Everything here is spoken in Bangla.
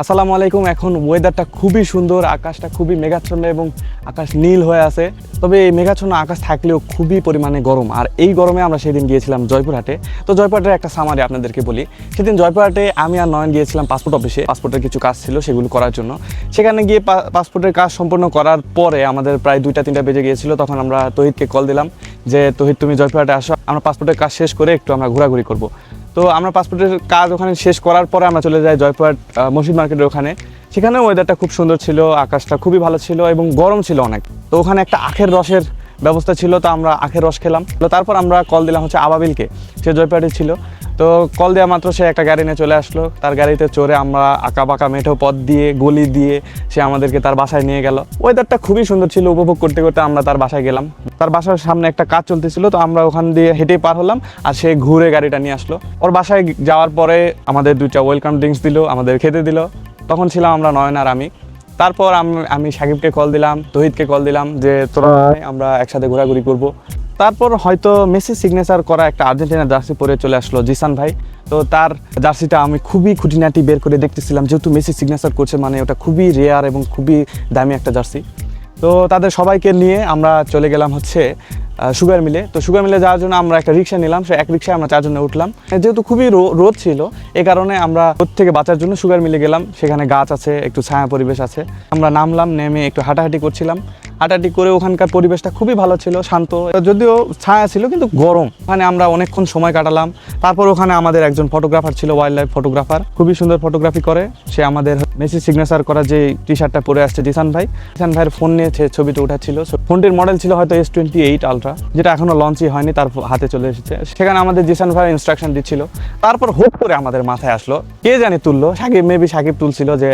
আসসালামু আলাইকুম। এখন ওয়েদারটা খুবই সুন্দর, আকাশটা খুবই মেঘাচ্ছন্ন এবং আকাশ নীল হয়ে আছে। তবে এই মেঘাচ্ছন্ন আকাশ থাকলেও খুবই পরিমাণে গরম। আর এই গরমে আমরা সেদিন গিয়েছিলাম জয়পুরহাটে। তো জয়পুরহাটের একটা সামারি আপনাদেরকে বলি। সেদিন জয়পুরহাটে আমি আর নয়ন গিয়েছিলাম পাসপোর্ট অফিসে। পাসপোর্টের কিছু কাজ ছিল, সেগুলো করার জন্য। সেখানে গিয়ে পাসপোর্টের কাজ সম্পন্ন করার পরে আমাদের প্রায় 2টা-3টা বেজে গিয়েছিল। তখন আমরা তহিদকে কল দিলাম যে তহিদ, তুমি জয়পুরহাটে আসো, আমরা পাসপোর্টের কাজ শেষ করে একটু আমরা ঘোরাঘুরি করবো। তো আমরা পাসপোর্টের কাজ ওখানে শেষ করার পরে আমরা চলে যাই জয়পুরহাট মসজিদ মার্কেটের ওখানে। সেখানে ওয়েদারটা খুব সুন্দর ছিল, আকাশটা খুবই ভালো ছিল এবং গরম ছিল অনেক। তো ওখানে একটা আখের রসের ব্যবস্থা ছিল, তো আমরা আখের রস খেলাম। তো তারপর আমরা কল দিলাম হচ্ছে আবাবিলকে, সে জয়পুরহাটে ছিল। তো কল দেওয়া মাত্র সে একটা গাড়ি নিয়ে চলে আসলো। তার গাড়িতে চড়ে আমরা আঁকা বাঁকা মেঠো পথ দিয়ে গলি দিয়ে সে আমাদেরকে তার বাসায় নিয়ে গেল। ওয়েদারটা খুবই সুন্দর ছিল, উপভোগ করতে করতে আমরা তার বাসায় গেলাম। তার বাসার সামনে একটা কাজ চলতেছিল, তো আমরা ওখান দিয়ে হেঁটেই পার হলাম। আর সে ঘুরে গাড়িটা নিয়ে আসলো। ওর বাসায় যাওয়ার পরে আমাদের 2টা ওয়েলকাম ড্রিঙ্কস দিল, আমাদের খেতে দিল। তখন ছিলাম আমরা নয়ন আর আমি। তারপর আমি সাকিবকে কল দিলাম, তহিদকে কল দিলাম যে তোরা আমরা একসাথে ঘোরাঘুরি করব। তারপর হয়তো মেসি সিগনেচার করা একটা আর্জেন্টিনা জার্সি পরে চলে আসলো জিসান ভাই। তো তার জার্সিটা আমি খুবই খুঁটিনাটি বের করে দেখতেছিলাম, যেহেতু মেসি সিগনেচার করছে মানে ওটা খুবই রেয়ার এবং খুবই দামি একটা জার্সি। তো তাদের সবাইকে নিয়ে আমরা চলে গেলাম হচ্ছে সুগার মিলে। তো সুগার মিলে যাওয়ার জন্য আমরা একটা রিক্সা নিলাম, সে এক রিক্সায় আমরা 4 জনে উঠলাম। যেহেতু খুবই রোদ ছিল, এই কারণে আমরা রোদ থেকে বাঁচার জন্য সুগার মিলে গেলাম। সেখানে গাছ আছে, একটু ছায়া পরিবেশ আছে। আমরা নামলাম, নেমে একটু হাঁটাহাঁটি করছিলাম। হাঁটাহাঁটি করে ওখানকার পরিবেশটা খুবই ভালো ছিল, শান্ত। যদিও ছায়া ছিল কিন্তু গরম। ওখানে আমরা অনেকক্ষণ সময় কাটালাম। তারপর ওখানে আমাদের একজন ফটোগ্রাফার ছিল, ওয়াইল্ড লাইফ ফটোগ্রাফার, খুবই সুন্দর ফটোগ্রাফি করে। সে আমাদের মেসি সিগনেচার করা যে টি শার্টটা পরে আসছে জিসান ভাইয়ের ফোন নিয়ে ছবিটা উঠাচ্ছিল। ফোনটির মডেল ছিল হয়তো S28 আলট্রা, যেটা এখনো লঞ্চই হয়নি, তার হাতে চলে এসেছে। সেখানে আমাদের জিসান ভাই ইনস্ট্রাকশন দিচ্ছিল। তারপর হুট করে আমাদের মাথায় আসলো, কে জানি তুললো, সাকিব তুলছিল যে